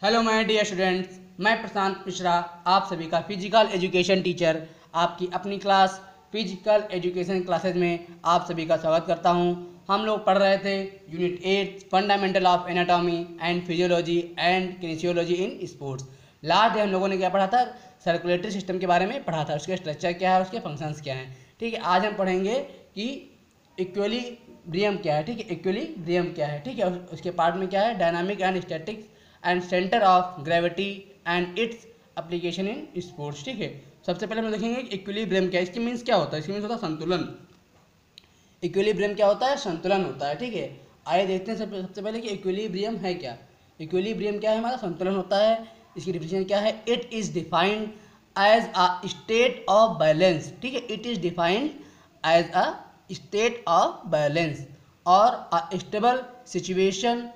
Hello my dear students, मैं प्रशांत मिश्रा आप सभी का फिजिकल एजुकेशन टीचर आपकी अपनी क्लास फिजिकल एजुकेशन क्लासेज में आप सभी का स्वागत करता हूं। हम लोग पढ़ रहे थे unit 8 fundamental of anatomy and physiology and kinesiology in sports. Last day हम लोगों ने क्या पढ़ा था? सर्कुलेटरी सिस्टम के बारे में पढ़ा था, उसके स्ट्रक्चर क्या है, उसके फंक्शंस क्या हैं। ठीक है, आज हम पढ़ेंगे कि इक्विलिब्रियम क्या है। ठीक है, इक्विलिब्रियम क्या है। ठीक है, उसके पार्ट में क्या है? Dynamic and statics and centre of gravity and its application in sports. ठीक है, सबसे पहले हम देखेंगे कि इक्विलिब्रियम क्या है। इसकी मीन्स क्या होता है? इसकी मीन्स होता है संतुलन। इक्विलिब्रियम क्या होता है? संतुलन होता है। ठीक है, आइए देखते हैं सबसे पहले कि इक्विलिब्रियम है क्या। इक्विलिब्रियम क्या है? हमारा संतुलन होता है। इसकी डिफिनेशन क्या है? It is defined as a state of balance. ठीक है, it is defined as a state of balance और a stable situation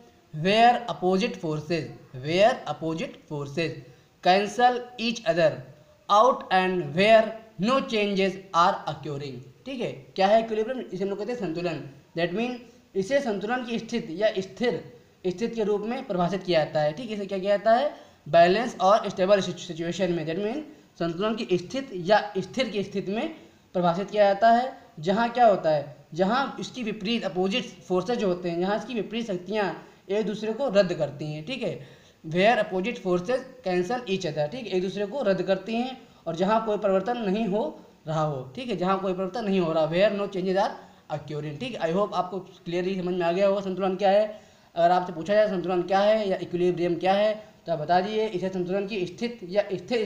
where opposite forces cancel each other out and where no changes are occurring। ठीक है, क्या है equilibrium? इसे हम लोग कहते हैं संतुलन। दैट मीन इसे संतुलन की स्थिति या स्थिर के रूप में परिभाषित किया जाता है। ठीक है, इसे क्या किया जाता है? बैलेंस और स्टेबल सिचुएशन में। दैट मीन संतुलन की स्थिति या स्थिर की स्थिति में परिभाषित किया जाता है, जहाँ क्या होता है? जहाँ इसकी विपरीत अपोजिट फोर्सेज जो होते हैं, जहाँ इसकी विपरीत शक्तियाँ एक दूसरे को रद्द करती हैं। ठीक है, where opposite forces cancel each other. ठीक है, एक दूसरे को रद्द करती हैं और जहाँ कोई परिवर्तन नहीं हो रहा हो। ठीक है, जहाँ कोई परिवर्तन नहीं हो रहा, वेयर नो चेंजेस आर अक्योरिंग। ठीक है, आई होप आपको क्लियरली समझ में आ गया होगा संतुलन क्या है। अगर आपसे पूछा जाए संतुलन क्या है या इक्विलिब्रियम क्या है, तो आप बता दीजिए इसे संतुलन की स्थित या स्थिर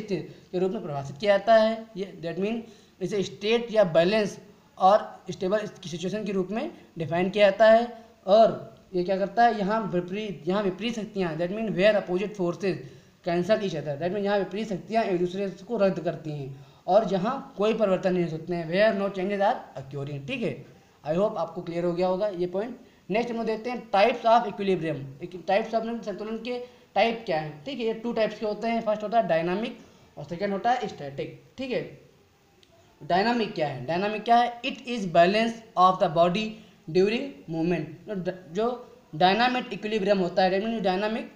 के रूप में परिभाषित किया जाता है। ये दैट मीन इसे स्टेट या बैलेंस और स्टेबल सिचुएशन के रूप में डिफाइन किया जाता है। और ये क्या करता है? यहाँ विपरीत शक्तियाँ, that mean where opposite forces cancel each other. That mean यहाँ विपरीत शक्तियाँ एक दूसरे को रद्द करती हैं और जहाँ कोई परिवर्तन नहीं हो सकते हैं, वेयर नो चेंजेस आर अक्योरिंग। ठीक है, आई होप आपको क्लियर हो गया होगा ये पॉइंट। नेक्स्ट हम लोग देखते हैं types of equilibrium. Types of संतुलन के टाइप क्या हैं। ठीक है, ये 2 टाइप्स के होते हैं। फर्स्ट होता है डायनामिक और सेकेंड होता है स्टैटिक। ठीक है, डायनामिक क्या है? डायनामिक क्या है? It is balance of the body during movement. जो डायनामिक इक्विलिब्रियम होता है, दैट मीन डायनामिक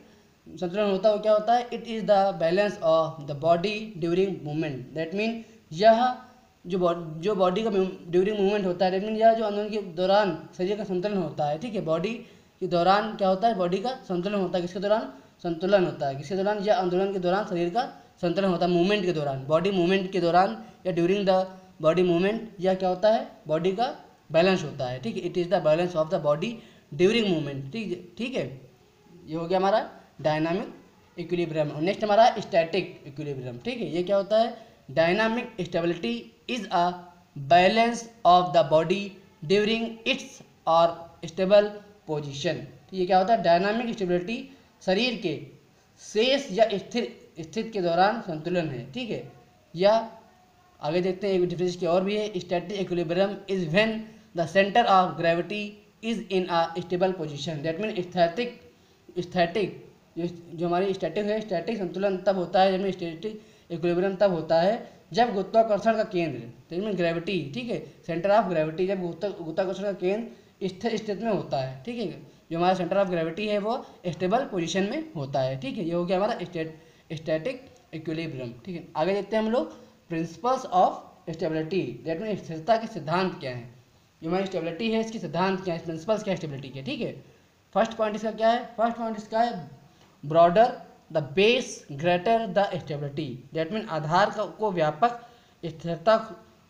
संतुलन होता है, वो क्या होता है? It is the balance of the body during movement. That mean यह जो बॉडी का ड्यूरिंग मूवमेंट होता है, दैट मीन यह जो आंदोलन के दौरान शरीर का संतुलन होता है। ठीक है, बॉडी के दौरान क्या होता है? बॉडी का संतुलन होता है। किसके दौरान? संतुलन होता है। किसके दौरान? या आंदोलन के दौरान शरीर का संतुलन होता है, मूवमेंट के दौरान, बॉडी मूवमेंट के दौरान या ड्यूरिंग द बॉडी मूवमेंट। यह क्या होता है? बॉडी का बैलेंस होता है। ठीक है, it is the balance of the body during movement. ठीक है, ये हो गया हमारा डायनामिक इक्विलिब्रियम। और नेक्स्ट हमारा स्टैटिक इक्विलिब्रियम। ठीक है, ये क्या होता है? Dynamic stability is a balance of the body during its और स्टेबल पोजिशन। ये क्या होता है? डायनामिक स्टेबिलिटी शरीर के शेष या स्थिति के दौरान संतुलन है। ठीक है, या आगे देखते हैं, एक डिफरेंस की और भी है। Static equilibrium is when the centre of gravity is in a stable position. That mean स्थैतिक जो हमारी स्टैटिक है, स्टैटिक संतुलन तब होता है, जब स्टैटिक इक्विलिब्रियम तब होता है जब गुरुत्वाकर्षण का केंद्र, दैट मीन ग्रेविटी, ठीक है, सेंटर ऑफ ग्रेविटी, जब गुरुत्वाकर्षण का केंद्र स्थिर स्थिति में होता है। ठीक है, जो हमारा सेंटर ऑफ ग्रेविटी है वो स्टेबल पोजीशन में होता है। ठीक है, ये हो गया हमारा स्टैटिक इक्विलिब्रियम। ठीक है, आगे देखते हैं हम लोग principles of stability. That mean स्थिरता के सिद्धांत क्या हैं। जो हमारी स्टेबिलिटी है इसकी सिद्धांत क्या है, प्रिंसिपल्स क्या है स्टेबिलिटी के। ठीक है, फर्स्ट पॉइंट इसका क्या है? फर्स्ट पॉइंट इसका है broader the base greater the stability. That mean आधार को व्यापक, स्थिरता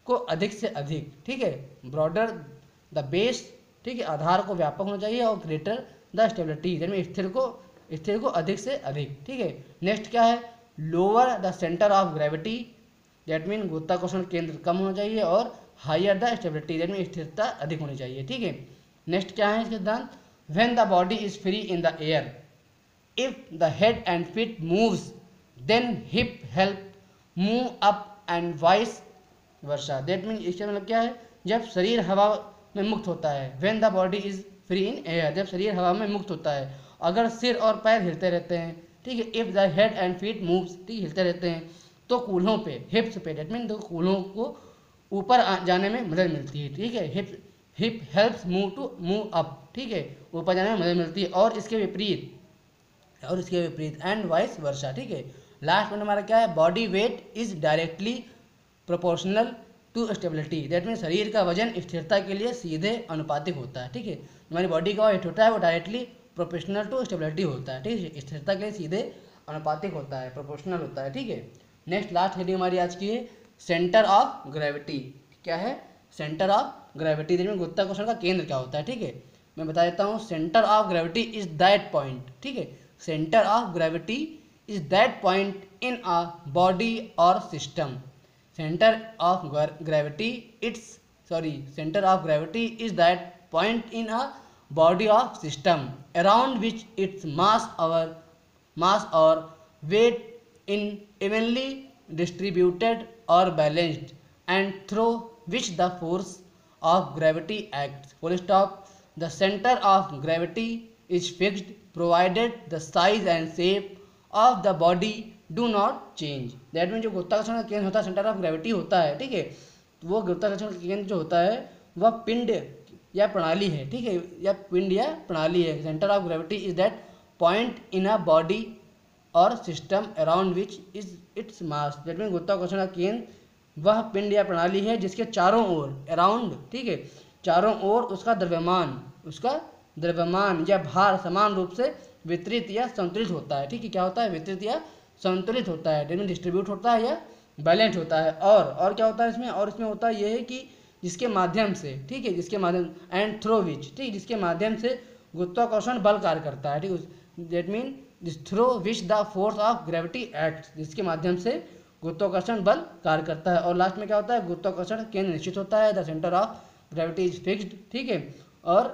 को अधिक से अधिक। ठीक है, ब्रॉडर द बेस, ठीक है, आधार को व्यापक होना चाहिए, और greater the stability, that mean स्थिर को अधिक से अधिक। ठीक है, नेक्स्ट क्या है? Lower the centre of gravity, that mean गुरुत्वाकर्षण केंद्र कम होना चाहिए, और higher the stability, that mean स्थिरता अधिक होनी चाहिए। ठीक है, नेक्स्ट क्या है इसके सिद्धांत? When the body is free in the air, if the head and feet moves then hip help move up and vice versa. That mean इसका मतलब क्या है? जब शरीर हवा में मुक्त होता है, when the body is free in air, जब शरीर हवा में मुक्त होता है, अगर सिर और पैर हिलते रहते हैं, ठीक है, if the head and feet moves, ठीक, हिलते रहते हैं, तो कूल्हों पे, हिप्स पे, दैट मीन तो कूल्हों को ऊपर जाने में मदद मिलती है। ठीक है, hip helps move to move up, ठीक है, ऊपर जाने में मदद मिलती है। और इसके विपरीत और इसके विपरीत, एंड वाइस वर्सा, ठीक है। लास्ट पॉइंट हमारा क्या है, body weight is directly proportional to stability, that mean शरीर का वजन स्थिरता के लिए सीधे अनुपातिक होता है, ठीक है। हमारी बॉडी का वेट होता है वो डायरेक्टली प्रोपोर्शनल टू स्टेबिलिटी होता है, ठीक है, स्थिरता के लिए सीधे अनुपातिक होता है, प्रोपोर्शनल होता है, ठीक है। नेक्स्ट लास्ट हेडिंग हमारी आज की है सेंटर ऑफ ग्रेविटी। क्या है, centre of gravity, that mean गुरुत्वाकर्षण का केंद्र क्या होता है, ठीक है। मैं बता देता हूँ, centre of gravity is that point, ठीक है, centre of gravity is that point in a body और system, center of gravity center of gravity is that point in a body or system around which its mass or weight in evenly distributed or balanced and through which the force of gravity acts, full stop. The center of gravity is fixed provided the size and shape of the body do not change, that mean जो गुरुत्वाकर्षण का केंद्र होता है, centre of gravity होता है, ठीक है, वो गुरुत्वाकर्षण का केंद्र जो होता है वह पिंड या प्रणाली है, ठीक है, या पिंड या प्रणाली है। Centre of gravity is that point in a body और system around which is its mass, that mean गुरुत्वाकर्षण का केंद्र वह पिंड या प्रणाली है जिसके चारों ओर, अराउंड, ठीक है, चारों ओर उसका द्रव्यमान या भार समान रूप से वितरित या संतुलित होता है, ठीक है, क्या होता है, वितरित या संतुलित होता है, डेट मीन डिस्ट्रीब्यूट होता है या बैलेंस होता है। और क्या होता है इसमें, और इसमें होता है ये है कि जिसके माध्यम से, ठीक है, जिसके माध्यम एंड थ्रो विच, ठीक, जिसके माध्यम से गुरुत्वाकर्षण बल कार्य करता है, ठीक, that mean through which the force of gravity act, जिसके माध्यम से गुरुत्वाकर्षण बल कार्य करता है। और लास्ट में क्या होता है, गुरुत्वाकर्षण केंद्र निश्चित होता है, the centre of gravity is fixed, ठीक है, और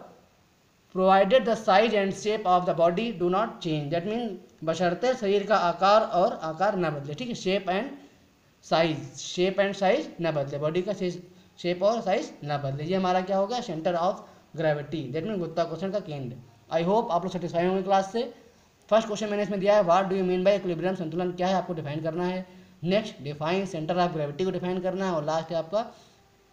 provided the size and shape of the body do not change, that mean बशर्ते शरीर का आकार न बदले, ठीक है, शेप एंड साइज न बदले, बॉडी का शेप और साइज न बदले, ये हमारा क्या होगा, centre of gravity, that mean गुरुत्वाकर्षण का केंद्र। आई होप आप लोग सेटिस्फाई होंगे क्लास से। फर्स्ट क्वेश्चन मैंने इसमें दिया है, what do you mean by equilibrium, संतुलन क्या है आपको डिफाइन करना है। Next define centre of gravity को डिफाइन करना है, और लास्ट है आपका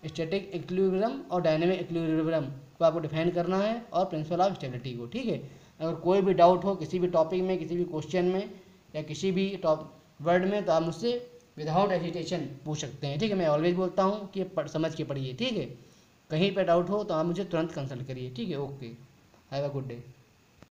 स्टैटिक इक्विलिब्रियम और डायनेमिक इक्विलिब्रियम को आपको डिफाइन करना है, और प्रिंसिपल ऑफ स्टेबिलिटी को, ठीक है। अगर कोई भी डाउट हो किसी भी टॉपिक में, किसी भी क्वेश्चन में या किसी भी वर्ड में, तो आप मुझसे विदाउट हेजिटेशन पूछ सकते हैं, ठीक है। मैं ऑलवेज बोलता हूँ कि समझ के पढ़िए, ठीक है। कहीं पे डाउट हो तो आप मुझे तुरंत कंसल्ट करिए, ठीक है। Okay, have a good day.